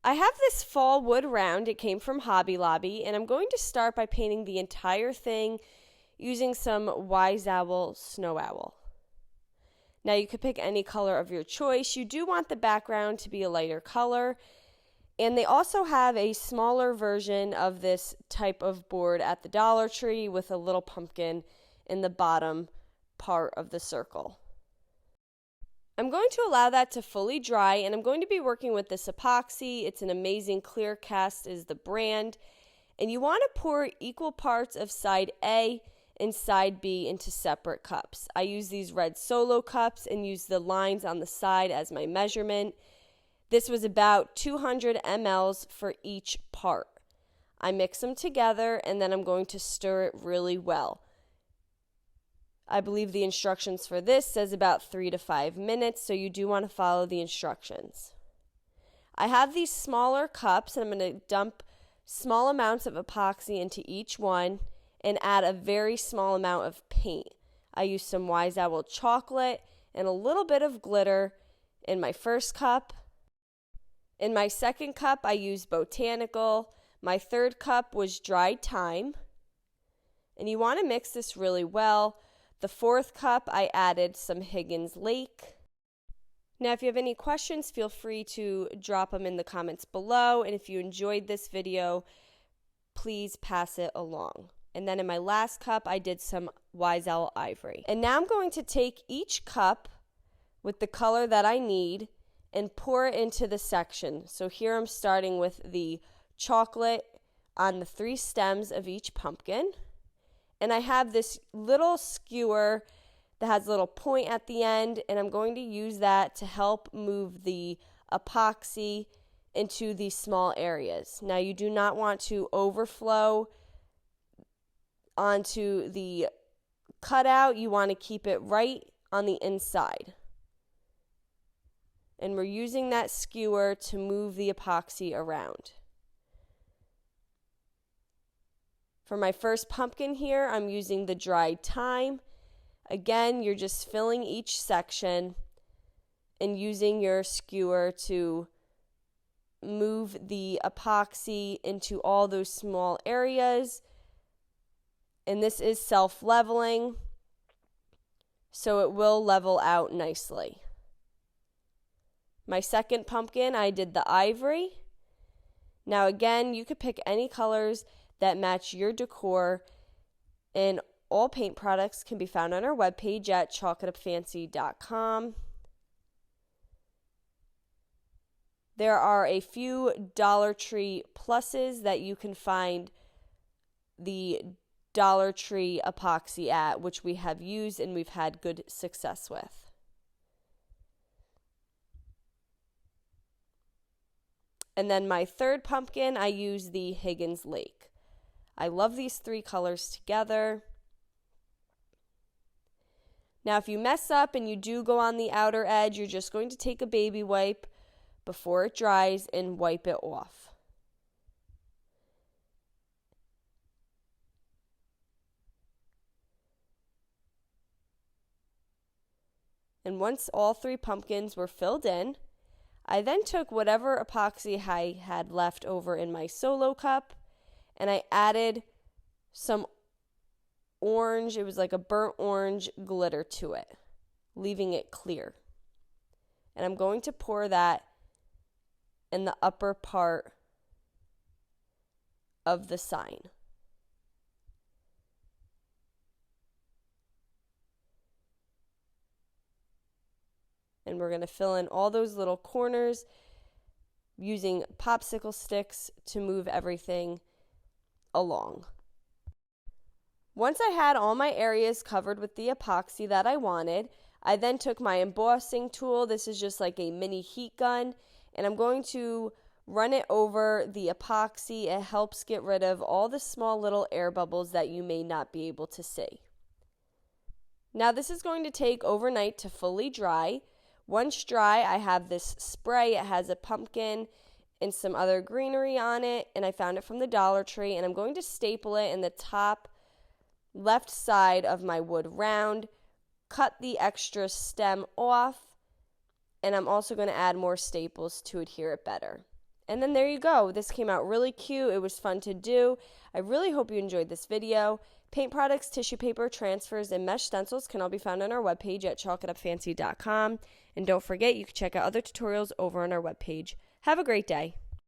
I have this fall wood round. It came from Hobby Lobby, and I'm going to start by painting the entire thing using some Wise Owl Snow Owl. Now you could pick any color of your choice. You do want the background to be a lighter color, and they also have a smaller version of this type of board at the Dollar Tree with a little pumpkin in the bottom part of the circle. I'm going to allow that to fully dry, and I'm going to be working with this epoxy. It's an amazing Clear Cast is the brand, and you want to pour equal parts of side A and side B into separate cups. I use these red Solo cups and use the lines on the side as my measurement. This was about 200 mLs for each part. I mix them together, and then I'm going to stir it really well. I believe the instructions for this says about 3 to 5 minutes, so you do want to follow the instructions. I have these smaller cups, and I'm going to dump small amounts of epoxy into each one and add a very small amount of paint. I use some Wise Owl chocolate and a little bit of glitter in my first cup. In my second cup, I used Botanical. My third cup was dried thyme. And you want to mix this really well. The fourth cup, I added some Higgins Lake. Now, if you have any questions, feel free to drop them in the comments below. And if you enjoyed this video, please pass it along. And then in my last cup, I did some Wise Owl Ivory. And now I'm going to take each cup with the color that I need and pour it into the section. So here I'm starting with the chocolate on the 3 stems of each pumpkin. And I have this little skewer that has a little point at the end, and I'm going to use that to help move the epoxy into these small areas. Now, you do not want to overflow onto the cutout. You want to keep it right on the inside. And we're using that skewer to move the epoxy around. For my first pumpkin here, I'm using the dried thyme. Again, you're just filling each section and using your skewer to move the epoxy into all those small areas. And this is self-leveling, so it will level out nicely. My second pumpkin, I did the ivory. Now again, you could pick any colors that match your decor, and all paint products can be found on our webpage at chalkitupfancy.com. There are a few Dollar Tree pluses that you can find the Dollar Tree epoxy at, which we have used and we've had good success with. And then my third pumpkin, I use the Higgins Lake. I love these 3 colors together. Now, if you mess up and you do go on the outer edge, you're just going to take a baby wipe before it dries and wipe it off. And once all 3 pumpkins were filled in, I then took whatever epoxy I had left over in my Solo cup, and I added some orange, it was like a burnt orange glitter to it, leaving it clear. And I'm going to pour that in the upper part of the sign. And we're going to fill in all those little corners using popsicle sticks to move everything along. Once I had all my areas covered with the epoxy that I wanted, I then took my embossing tool. This is just like a mini heat gun, and I'm going to run it over the epoxy. It helps get rid of all the small little air bubbles that you may not be able to see. Now this is going to take overnight to fully dry. Once dry, I have this spray. It has a pumpkin and some other greenery on it, and I found it from the Dollar Tree, and I'm going to staple it in the top left side of my wood round, cut the extra stem off, and I'm also going to add more staples to adhere it better. And then there you go. This came out really cute. It was fun to do. I really hope you enjoyed this video. Paint products, tissue paper, transfers, and mesh stencils can all be found on our webpage at chalkitupfancy.com. And don't forget, you can check out other tutorials over on our webpage. Have a great day.